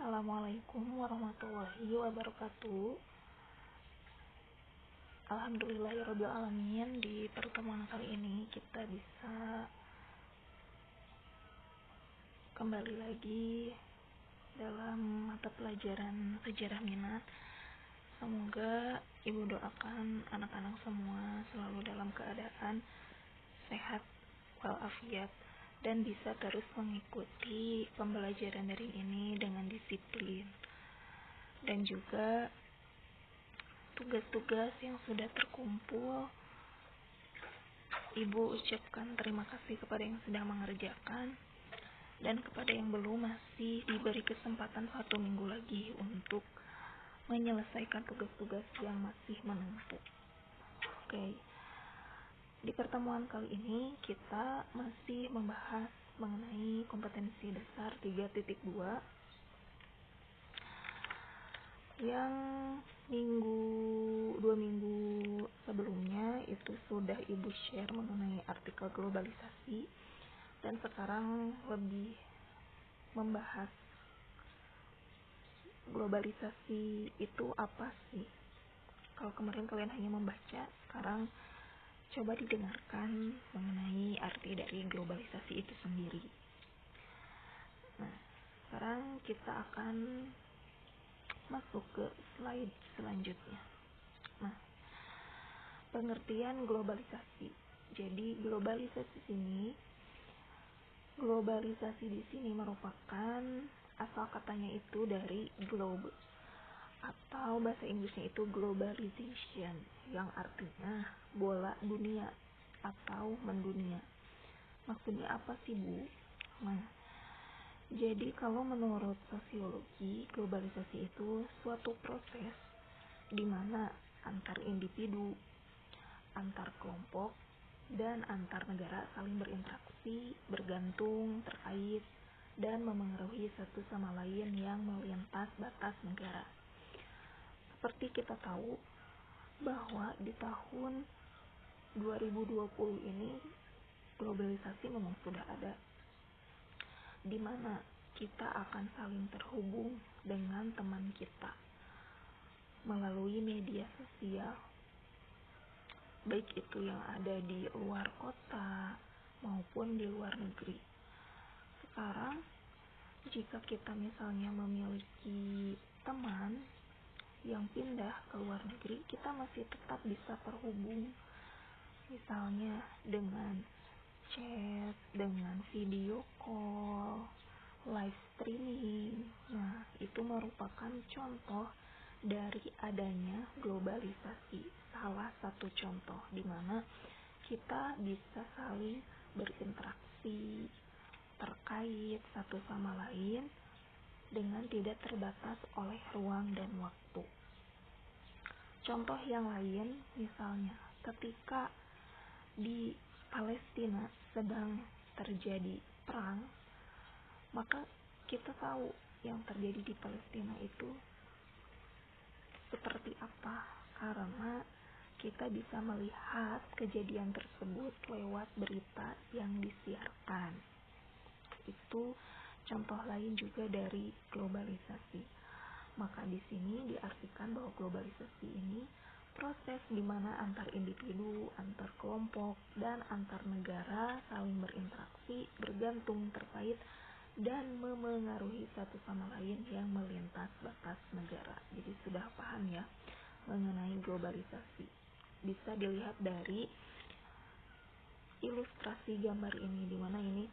Assalamualaikum warahmatullahi wabarakatuh. Alhamdulillahirabbil alamin, di pertemuan kali ini kita bisa kembali lagi dalam mata pelajaran sejarah minat. Semoga ibu doakan anak-anak semua selalu dalam keadaan sehat walafiat dan bisa terus mengikuti pembelajaran dari ini dengan disiplin. Dan juga tugas-tugas yang sudah terkumpul, ibu ucapkan terima kasih kepada yang sedang mengerjakan, dan kepada yang belum masih diberi kesempatan 1 minggu lagi untuk menyelesaikan tugas-tugas yang masih menumpuk. Oke, di pertemuan kali ini kita masih membahas mengenai kompetensi dasar 3.2 yang 2 minggu sebelumnya itu sudah ibu share mengenai artikel globalisasi, dan sekarang lebih membahas globalisasi itu apa sih. Kalau kemarin kalian hanya membaca, sekarang coba didengarkan mengenai arti dari globalisasi itu sendiri. Nah, sekarang kita akan masuk ke slide selanjutnya. Nah, pengertian globalisasi. Jadi globalisasi di sini merupakan asal katanya itu dari globe, atau bahasa Inggrisnya itu globalization, yang artinya bola dunia atau mendunia. Maksudnya apa sih, Bu? Nah, jadi kalau menurut sosiologi, globalisasi itu suatu proses di mana antar individu, antar kelompok, dan antar negara saling berinteraksi, bergantung, terkait, dan memengaruhi satu sama lain yang melintas batas negara. Seperti kita tahu bahwa di tahun 2020 ini globalisasi memang sudah ada, di mana kita akan saling terhubung dengan teman kita melalui media sosial, baik itu yang ada di luar kota maupun di luar negeri. Sekarang jika kita misalnya memiliki teman yang pindah ke luar negeri, kita masih tetap bisa terhubung, misalnya dengan chat, dengan video call, live streaming. Nah, itu merupakan contoh dari adanya globalisasi. Salah satu contoh di mana kita bisa saling berinteraksi, terkait satu sama lain dengan tidak terbatas oleh ruang dan waktu. Contoh yang lain, misalnya ketika di Palestina sedang terjadi perang, maka kita tahu yang terjadi di Palestina itu seperti apa, karena kita bisa melihat kejadian tersebut lewat berita yang disiarkan. Itu contoh lain juga dari globalisasi. Maka di sini diartikan bahwa globalisasi ini proses di mana antar individu, antar kelompok, dan antar negara saling berinteraksi, bergantung, terkait, dan memengaruhi satu sama lain yang melintas batas negara. Jadi sudah paham ya mengenai globalisasi. Bisa dilihat dari ilustrasi gambar ini, di mana ini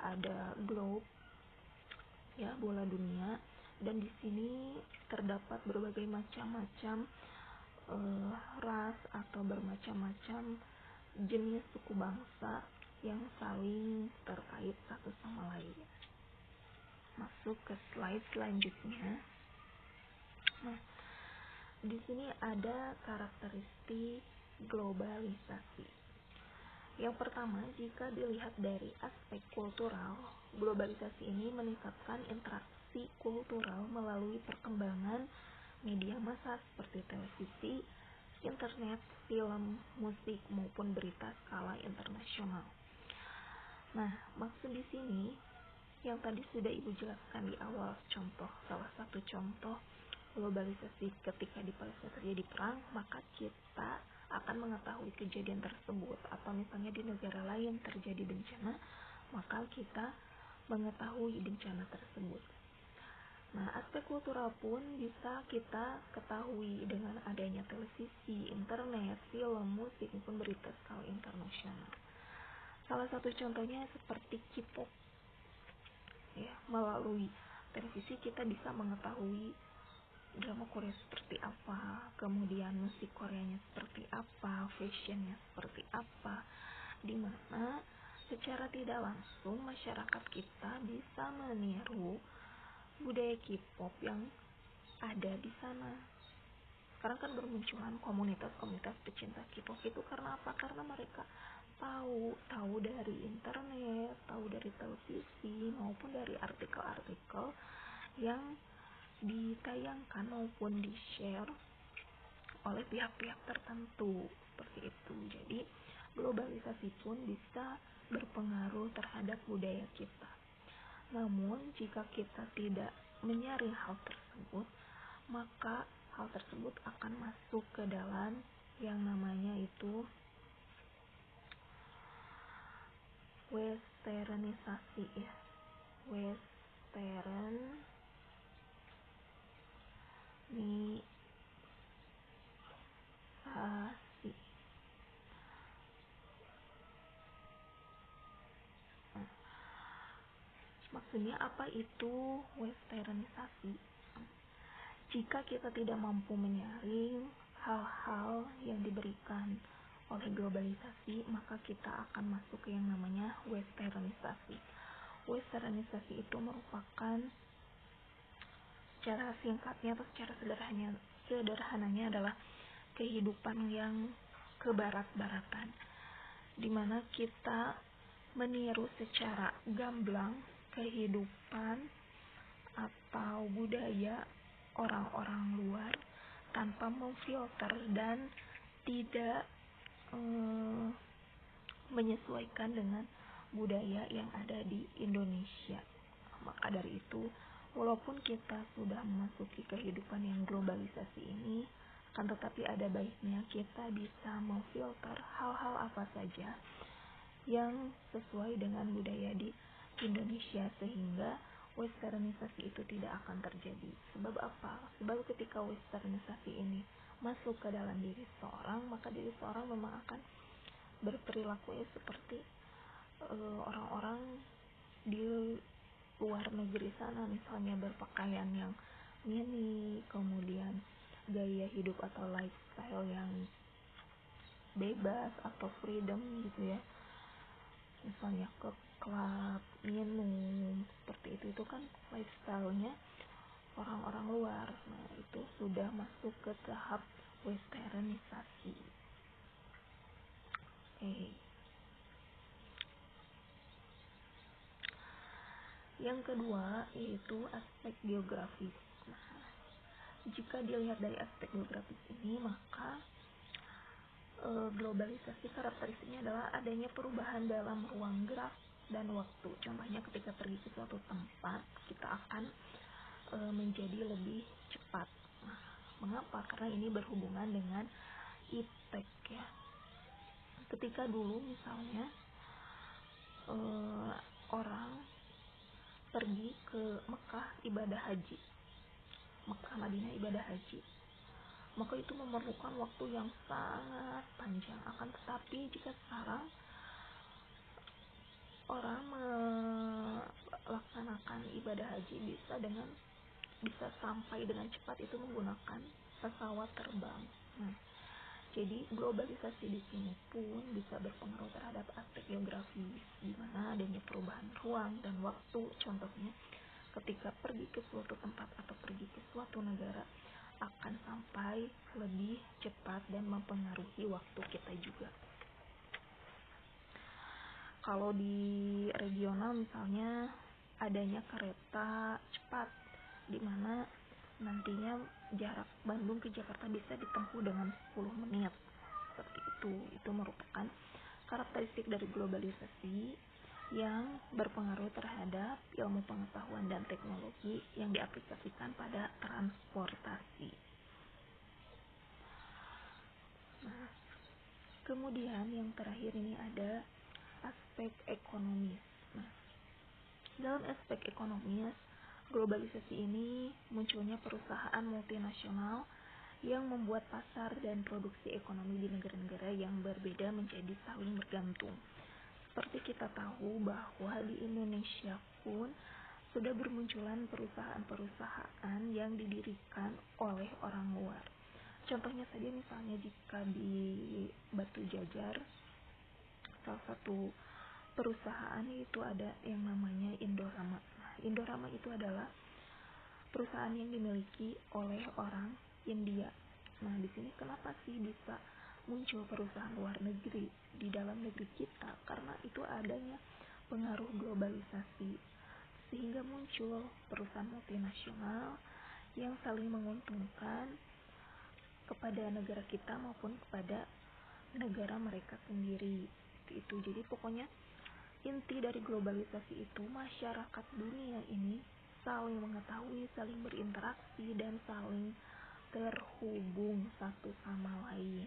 ada globe, ya, bola dunia, dan di sini terdapat berbagai macam-macam ras atau bermacam-macam jenis suku bangsa yang saling terkait satu sama lain. Masuk ke slide selanjutnya. Nah, di sini ada karakteristik globalisasi. Yang pertama, jika dilihat dari aspek kultural, globalisasi ini meningkatkan interaksi kultural melalui perkembangan media massa seperti televisi, internet, film, musik, maupun berita skala internasional. Nah, maksud di sini yang tadi sudah Ibu jelaskan di awal, salah satu contoh globalisasi ketika di Palestina terjadi perang, maka kita akan mengetahui kejadian tersebut, atau misalnya di negara lain terjadi bencana, maka kita mengetahui bencana tersebut. Nah, aspek kultural pun bisa kita ketahui dengan adanya televisi, internet, film, musik, maupun berita skala internasional. Salah satu contohnya seperti K-pop. Ya, melalui televisi kita bisa mengetahui drama Korea seperti apa, kemudian musik Koreanya seperti apa, fashionnya seperti apa, di mana secara tidak langsung masyarakat kita bisa meniru budaya K-pop yang ada di sana. Sekarang kan bermunculan komunitas-komunitas pecinta K-pop itu karena apa? Karena mereka tahu dari internet, tahu dari televisi, maupun dari artikel-artikel yang ditayangkan maupun di-share oleh pihak-pihak tertentu seperti itu. Jadi globalisasi pun bisa berpengaruh terhadap budaya kita. Namun jika kita tidak menyaring hal tersebut, maka hal tersebut akan masuk ke dalam yang namanya itu westernisasi, ya. Westernisasi. Maksudnya apa itu westernisasi? Jika kita tidak mampu menyaring hal-hal yang diberikan oleh globalisasi, maka kita akan masuk ke yang namanya westernisasi. Westernisasi itu merupakan, secara singkatnya atau secara sederhananya adalah kehidupan yang kebarat-baratan, di mana kita meniru secara gamblang kehidupan atau budaya orang-orang luar tanpa memfilter dan tidak menyesuaikan dengan budaya yang ada di Indonesia. Maka dari itu, walaupun kita sudah memasuki kehidupan yang globalisasi ini, akan tetapi ada baiknya kita bisa memfilter hal-hal apa saja yang sesuai dengan budaya di Indonesia, sehingga westernisasi itu tidak akan terjadi. Sebab apa? Sebab ketika westernisasi ini masuk ke dalam diri seorang, maka diri seorang memang akan berperilaku seperti orang-orang di luar negeri sana, misalnya berpakaian yang mini, kemudian gaya hidup atau lifestyle yang bebas atau freedom gitu ya, misalnya ke klub, minum, seperti itu kan lifestyle-nya orang-orang luar. Nah, itu sudah masuk ke tahap westernisasi. Yang kedua yaitu aspek geografis. Nah, jika dilihat dari aspek geografis ini, maka globalisasi karakteristiknya adalah adanya perubahan dalam ruang gerak dan waktu. Contohnya ketika pergi ke suatu tempat, kita akan menjadi lebih cepat. Nah, mengapa? Karena ini berhubungan dengan iptek, ya. Ketika dulu misalnya orang pergi ke Mekah ibadah haji, Mekah Madinah ibadah haji, maka itu memerlukan waktu yang sangat panjang. Akan tetapi jika sekarang orang melaksanakan ibadah haji bisa sampai dengan cepat itu menggunakan pesawat terbang. Nah, jadi globalisasi di sini pun bisa berpengaruh terhadap aspek geografis, di mana adanya perubahan ruang dan waktu. Contohnya, ketika pergi ke suatu tempat atau pergi ke suatu negara akan sampai lebih cepat dan mempengaruhi waktu kita juga. Kalau di regional misalnya adanya kereta cepat, di mana nantinya jarak Bandung ke Jakarta bisa ditempuh dengan 10 menit. Seperti itu merupakan karakteristik dari globalisasi, yang berpengaruh terhadap ilmu pengetahuan dan teknologi yang diaplikasikan pada transportasi. Nah, kemudian yang terakhir ini ada aspek ekonomis. Nah, dalam aspek ekonomis, globalisasi ini munculnya perusahaan multinasional yang membuat pasar dan produksi ekonomi di negara-negara yang berbeda menjadi saling bergantung. Seperti kita tahu bahwa di Indonesia pun sudah bermunculan perusahaan-perusahaan yang didirikan oleh orang luar. Contohnya saja misalnya jika di Batu Jajar, salah satu perusahaan itu ada yang namanya Indorama. Nah, Indorama itu adalah perusahaan yang dimiliki oleh orang India. Nah, di sini kenapa sih bisa muncul perusahaan luar negeri di dalam negeri kita? Karena itu adanya pengaruh globalisasi, sehingga muncul perusahaan multinasional yang saling menguntungkan kepada negara kita maupun kepada negara mereka sendiri. Itu jadi pokoknya inti dari globalisasi itu masyarakat dunia ini saling mengetahui, saling berinteraksi, dan saling terhubung satu sama lain.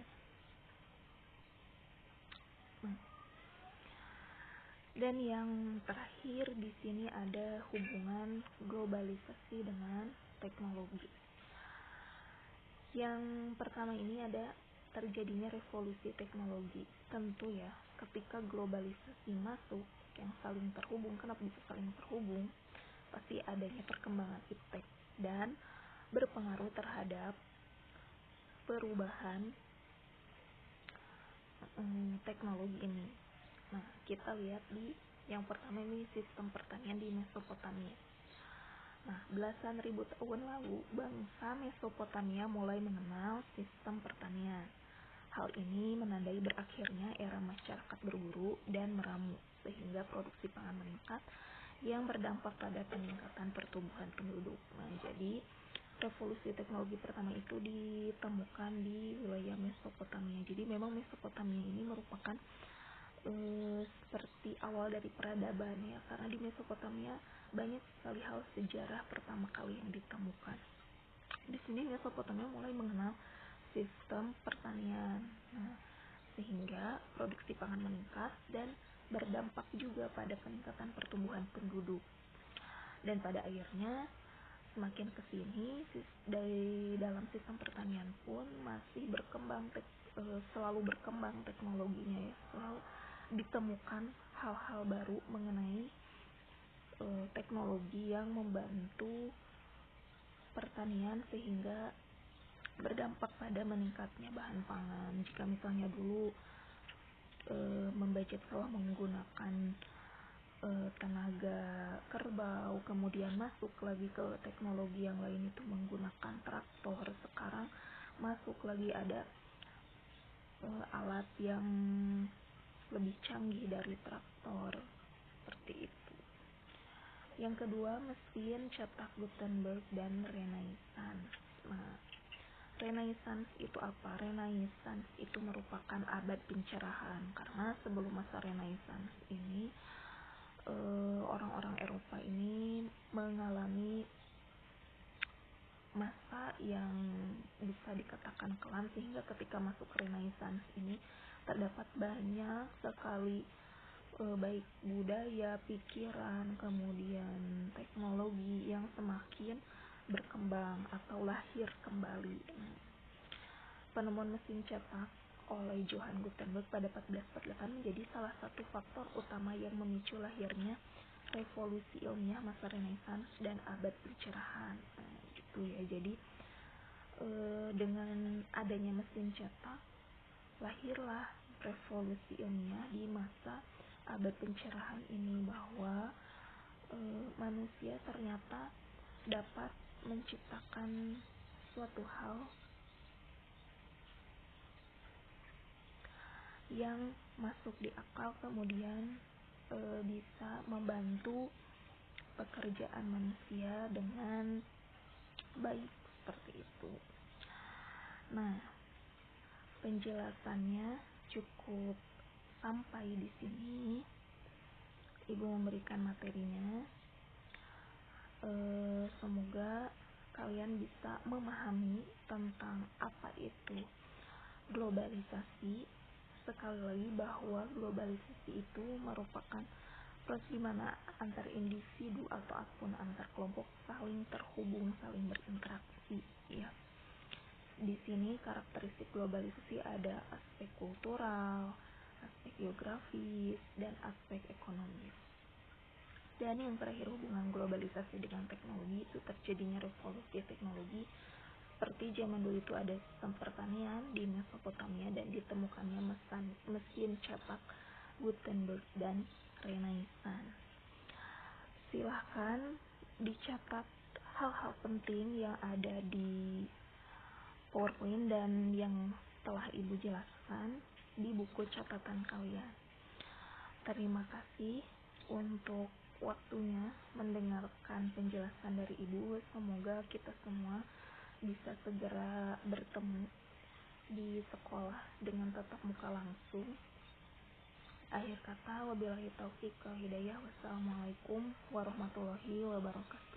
Dan yang terakhir di sini ada hubungan globalisasi dengan teknologi. Yang pertama ini ada terjadinya revolusi teknologi. Tentu ya, ketika globalisasi masuk yang saling terhubung, kenapa bisa saling terhubung? Pasti adanya perkembangan iptek dan berpengaruh terhadap perubahan teknologi ini. Nah, kita lihat di yang pertama ini sistem pertanian di Mesopotamia. Nah, belasan ribu tahun lalu, bangsa Mesopotamia mulai mengenal sistem pertanian. Hal ini menandai berakhirnya era masyarakat berburu dan meramu, sehingga produksi pangan meningkat yang berdampak pada peningkatan pertumbuhan penduduk. Nah, jadi revolusi teknologi pertama itu ditemukan di wilayah Mesopotamia. Jadi memang Mesopotamia ini merupakan seperti awal dari peradaban ya, karena di Mesopotamia banyak sekali hal sejarah pertama kali yang ditemukan. Di sini Mesopotamia mulai mengenal sistem pertanian, nah, sehingga produksi pangan meningkat dan berdampak juga pada peningkatan pertumbuhan penduduk. Dan pada akhirnya semakin kesini dari dalam sistem pertanian pun masih berkembang, selalu berkembang teknologinya ya, selalu ditemukan hal-hal baru mengenai teknologi yang membantu pertanian sehingga berdampak pada meningkatnya bahan pangan. Jika misalnya dulu membajak sawah menggunakan tenaga kerbau, kemudian masuk lagi ke teknologi yang lain itu menggunakan traktor, sekarang masuk lagi ada alat yang lebih canggih dari traktor, seperti itu. Yang kedua, mesin cetak Gutenberg dan Renaissance. Nah, Renaissance itu apa? Renaissance itu merupakan abad pencerahan, karena sebelum masa Renaissance ini orang-orang Eropa ini mengalami masa yang bisa dikatakan kelam, sehingga ketika masuk Renaissance ini terdapat banyak sekali baik budaya, pikiran, kemudian teknologi yang semakin berkembang atau lahir kembali. Penemuan mesin cetak oleh Johann Gutenberg pada 1448 menjadi salah satu faktor utama yang memicu lahirnya revolusi ilmiah masa Renaissance dan abad pencerahan. Gitu ya. Jadi dengan adanya mesin cetak lahirlah revolusi ilmiah di masa abad pencerahan ini, bahwa manusia ternyata dapat menciptakan suatu hal yang masuk di akal, kemudian bisa membantu pekerjaan manusia dengan baik, seperti itu. Nah, penjelasannya cukup sampai di sini. Ibu memberikan materinya. Semoga kalian bisa memahami tentang apa itu globalisasi. Sekali lagi bahwa globalisasi itu merupakan proses di mana antar individu ataupun antar kelompok saling terhubung, saling berinteraksi. Ya, di sini karakteristik globalisasi ada aspek kultural, aspek geografis, dan aspek ekonomis. Dan yang terakhir, hubungan globalisasi dengan teknologi itu terjadinya revolusi teknologi. Seperti zaman dulu itu ada sistem pertanian di Mesopotamia dan ditemukannya mesin cetak Gutenberg dan Renaissance. Silahkan dicatat hal-hal penting yang ada di PowerPoint dan yang telah Ibu jelaskan di buku catatan kalian. Terima kasih untuk waktunya mendengarkan penjelasan dari Ibu. Semoga kita semua bisa segera bertemu di sekolah dengan tatap muka langsung. Akhir kata, wabillahi taufiq wal hidayah. Wassalamualaikum warahmatullahi wabarakatuh.